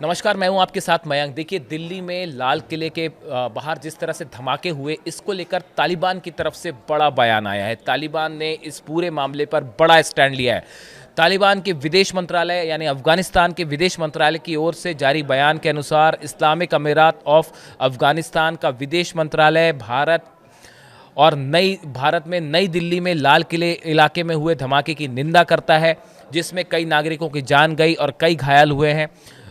नमस्कार, मैं हूं आपके साथ मयंक। देखिए, दिल्ली में लाल किले के बाहर जिस तरह से धमाके हुए, इसको लेकर तालिबान की तरफ से बड़ा बयान आया है। तालिबान ने इस पूरे मामले पर बड़ा स्टैंड लिया है। तालिबान के विदेश मंत्रालय यानी अफगानिस्तान के विदेश मंत्रालय की ओर से जारी बयान के अनुसार इस्लामिक अमीरात ऑफ अफगानिस्तान का विदेश मंत्रालय भारत में नई दिल्ली में लाल किले इलाके में हुए धमाके की निंदा करता है, जिसमें कई नागरिकों की जान गई और कई घायल हुए हैं।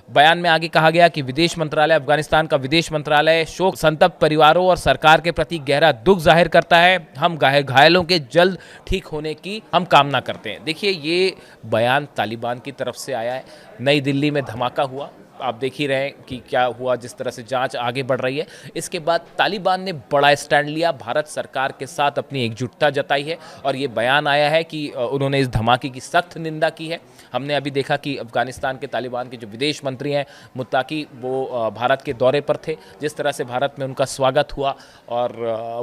बयान में आगे कहा गया कि विदेश मंत्रालय अफगानिस्तान का विदेश मंत्रालय शोक संतप्त परिवारों और सरकार के प्रति गहरा दुख जाहिर करता है। हम घायलों के जल्द ठीक होने की हम कामना करते हैं। देखिए, ये बयान तालिबान की तरफ से आया है। नई दिल्ली में धमाका हुआ, आप देख ही रहे हैं कि क्या हुआ, जिस तरह से जांच आगे बढ़ रही है। इसके बाद तालिबान ने बड़ा स्टैंड लिया, भारत सरकार के साथ अपनी एकजुटता जताई है और ये बयान आया है कि उन्होंने इस धमाके की सख्त निंदा की है। हमने अभी देखा कि अफगानिस्तान के तालिबान के जो विदेश मंत्री हैं मुत्ताकी, वो भारत के दौरे पर थे। जिस तरह से भारत में उनका स्वागत हुआ और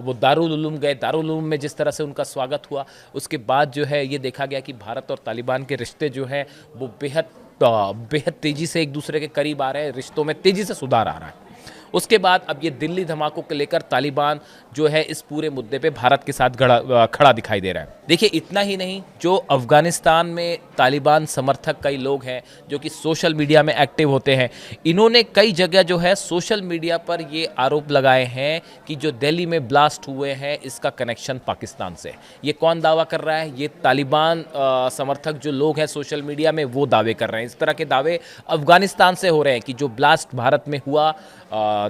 वो दारुल उलूम गए, दारुल उलूम में जिस तरह से उनका स्वागत हुआ, उसके बाद जो है ये देखा गया कि भारत और तालिबान के रिश्ते जो हैं वो बेहद तेजी से एक दूसरे के करीब आ रहे हैं, रिश्तों में तेजी से सुधार आ रहा है। उसके बाद अब ये दिल्ली धमाकों को लेकर तालिबान जो है इस पूरे मुद्दे पे भारत के साथ खड़ा दिखाई दे रहा है। देखिए, इतना ही नहीं, जो अफगानिस्तान में तालिबान समर्थक कई लोग हैं जो कि सोशल मीडिया में एक्टिव होते हैं, इन्होंने कई जगह जो है सोशल मीडिया पर ये आरोप लगाए हैं कि जो दिल्ली में ब्लास्ट हुए हैं इसका कनेक्शन पाकिस्तान से। ये कौन दावा कर रहा है? ये तालिबान समर्थक जो लोग हैं सोशल मीडिया में, वो दावे कर रहे हैं। इस तरह के दावे अफगानिस्तान से हो रहे हैं कि जो ब्लास्ट भारत में हुआ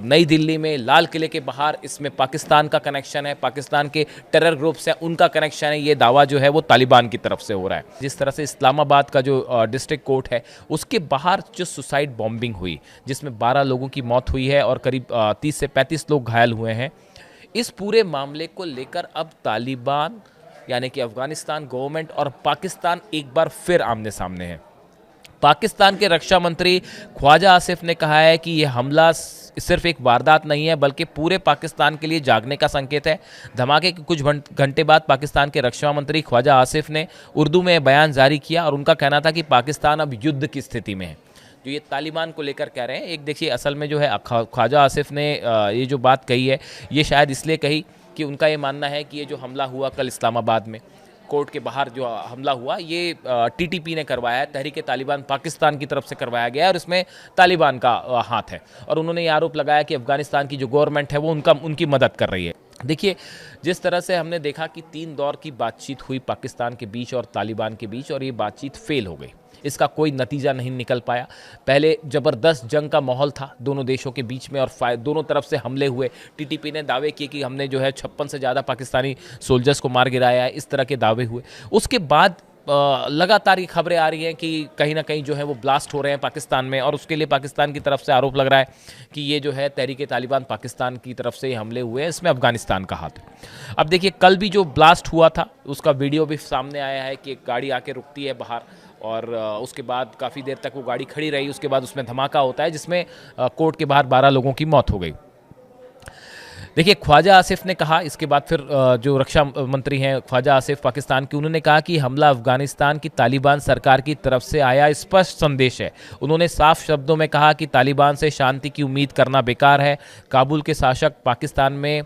नई दिल्ली में लाल किले के बाहर, इसमें पाकिस्तान का कनेक्शन है, पाकिस्तान के टेरर ग्रुप्स हैं उनका कनेक्शन है। ये दावा जो है वो तालिबान की तरफ से हो रहा है। जिस तरह से इस्लामाबाद का जो डिस्ट्रिक्ट कोर्ट है, उसके बाहर जो सुसाइड बॉम्बिंग हुई, जिसमें 12 लोगों की मौत हुई है और करीब 30 से 35 लोग घायल हुए हैं, इस पूरे मामले को लेकर अब तालिबान यानी कि अफगानिस्तान गवर्नमेंट और पाकिस्तान एक बार फिर आमने सामने है। पाकिस्तान के रक्षा मंत्री ख्वाजा आसिफ ने कहा है कि यह हमला सिर्फ एक वारदात नहीं है बल्कि पूरे पाकिस्तान के लिए जागने का संकेत है। धमाके के कुछ घंटे बाद पाकिस्तान के रक्षा मंत्री ख्वाजा आसिफ ने उर्दू में बयान जारी किया और उनका कहना था कि पाकिस्तान अब युद्ध की स्थिति में है। जो ये तालिबान को लेकर कह रहे हैं, एक देखिए, असल में जो है ख्वाजा आसिफ ने ये जो बात कही है, ये शायद इसलिए कही कि उनका ये मानना है कि ये जो हमला हुआ कल इस्लामाबाद में कोर्ट के बाहर जो हमला हुआ, ये टीटीपी ने करवाया है, तहरीक तालिबान पाकिस्तान की तरफ से करवाया गया है और इसमें तालिबान का हाथ है। और उन्होंने ये आरोप लगाया कि अफगानिस्तान की जो गवर्नमेंट है वो उनकी मदद कर रही है। देखिए, जिस तरह से हमने देखा कि 3 दौर की बातचीत हुई पाकिस्तान के बीच और तालिबान के बीच और ये बातचीत फेल हो गई, इसका कोई नतीजा नहीं निकल पाया। पहले ज़बरदस्त जंग का माहौल था दोनों देशों के बीच में और दोनों तरफ से हमले हुए। टीटीपी ने दावे किए कि हमने जो है 56 से ज़्यादा पाकिस्तानी सोल्जर्स को मार गिराया है, इस तरह के दावे हुए। उसके बाद लगातार ये खबरें आ रही हैं कि कहीं ना कहीं जो है वो ब्लास्ट हो रहे हैं पाकिस्तान में और उसके लिए पाकिस्तान की तरफ से आरोप लग रहा है कि ये जो है तहरीक तालिबान पाकिस्तान की तरफ से ये हमले हुए हैं, इसमें अफगानिस्तान का हाथ है। अब देखिए, कल भी जो ब्लास्ट हुआ था उसका वीडियो भी सामने आया है कि एक गाड़ी आके रुकती है बाहर और उसके बाद काफ़ी देर तक वो गाड़ी खड़ी रही, उसके बाद उसमें धमाका होता है जिसमें कोर्ट के बाहर 12 लोगों की मौत हो गई। देखिए, ख्वाजा आसिफ ने कहा, इसके बाद फिर जो रक्षा मंत्री हैं ख्वाजा आसिफ पाकिस्तान के, उन्होंने कहा कि हमला अफगानिस्तान की तालिबान सरकार की तरफ से आया स्पष्ट संदेश है। उन्होंने साफ शब्दों में कहा कि तालिबान से शांति की उम्मीद करना बेकार है। काबुल के शासक पाकिस्तान में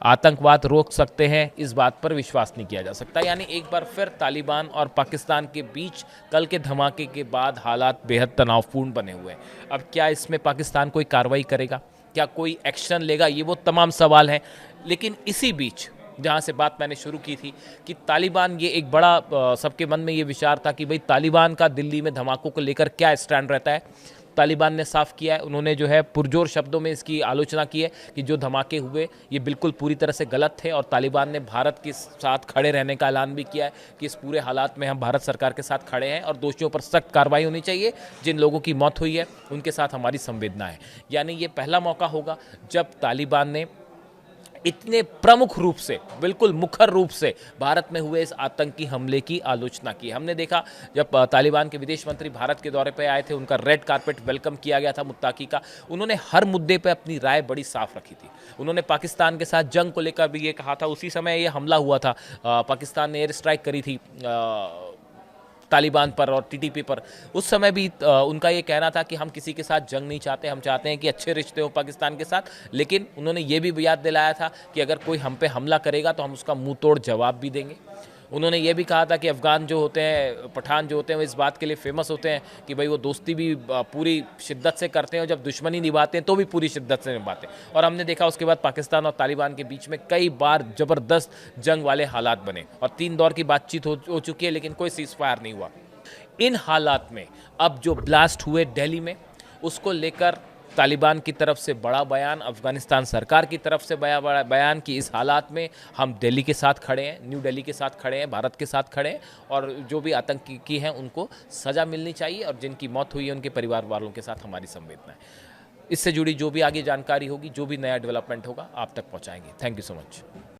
आतंकवाद रोक सकते हैं, इस बात पर विश्वास नहीं किया जा सकता। यानी एक बार फिर तालिबान और पाकिस्तान के बीच कल के धमाके के बाद हालात बेहद तनावपूर्ण बने हुए हैं। अब क्या इसमें पाकिस्तान कोई कार्रवाई करेगा, क्या कोई एक्शन लेगा, ये वो तमाम सवाल हैं। लेकिन इसी बीच जहाँ से बात मैंने शुरू की थी कि तालिबान, ये एक बड़ा सबके मन में ये विचार था कि भाई तालिबान का दिल्ली में धमाकों को लेकर क्या स्टैंड रहता है। तालिबान ने साफ किया है, उन्होंने जो है पुरजोर शब्दों में इसकी आलोचना की है कि जो धमाके हुए ये बिल्कुल पूरी तरह से गलत थे और तालिबान ने भारत के साथ खड़े रहने का ऐलान भी किया है कि इस पूरे हालात में हम भारत सरकार के साथ खड़े हैं और दोषियों पर सख्त कार्रवाई होनी चाहिए। जिन लोगों की मौत हुई है उनके साथ हमारी संवेदना है। यानी ये पहला मौका होगा जब तालिबान ने इतने प्रमुख रूप से, बिल्कुल मुखर रूप से भारत में हुए इस आतंकी हमले की आलोचना की। हमने देखा जब तालिबान के विदेश मंत्री भारत के दौरे पर आए थे, उनका रेड कारपेट वेलकम किया गया था मुत्ताकी का। उन्होंने हर मुद्दे पर अपनी राय बड़ी साफ रखी थी। उन्होंने पाकिस्तान के साथ जंग को लेकर भी ये कहा था, उसी समय ये हमला हुआ था, पाकिस्तान ने एयर स्ट्राइक करी थी तालिबान पर और टीटीपी पर। उस समय भी उनका ये कहना था कि हम किसी के साथ जंग नहीं चाहते, हम चाहते हैं कि अच्छे रिश्ते हो पाकिस्तान के साथ। लेकिन उन्होंने ये भी याद दिलाया था कि अगर कोई हम पे हमला करेगा तो हम उसका मुंह तोड़ जवाब भी देंगे। उन्होंने ये भी कहा था कि अफ़गान जो होते हैं, पठान जो होते हैं, वो इस बात के लिए फेमस होते हैं कि भाई वो दोस्ती भी पूरी शिद्दत से करते हैं और जब दुश्मनी निभाते हैं तो भी पूरी शिद्दत से निभाते हैं। और हमने देखा उसके बाद पाकिस्तान और तालिबान के बीच में कई बार ज़बरदस्त जंग वाले हालात बने और 3 दौर की बातचीत हो चुकी है, लेकिन कोई सीज़ फायर नहीं हुआ। इन हालात में अब जो ब्लास्ट हुए दिल्ली में, उसको लेकर तालिबान की तरफ से बड़ा बयान, अफगानिस्तान सरकार की तरफ से बड़ा बयान कि इस हालात में हम दिल्ली के साथ खड़े हैं, न्यू दिल्ली के साथ खड़े हैं, भारत के साथ खड़े हैं और जो भी आतंकी हैं उनको सज़ा मिलनी चाहिए और जिनकी मौत हुई है उनके परिवार वालों के साथ हमारी संवेदना है। इससे जुड़ी जो भी आगे जानकारी होगी, जो भी नया डेवलपमेंट होगा, आप तक पहुँचाएंगे। Thank you so much.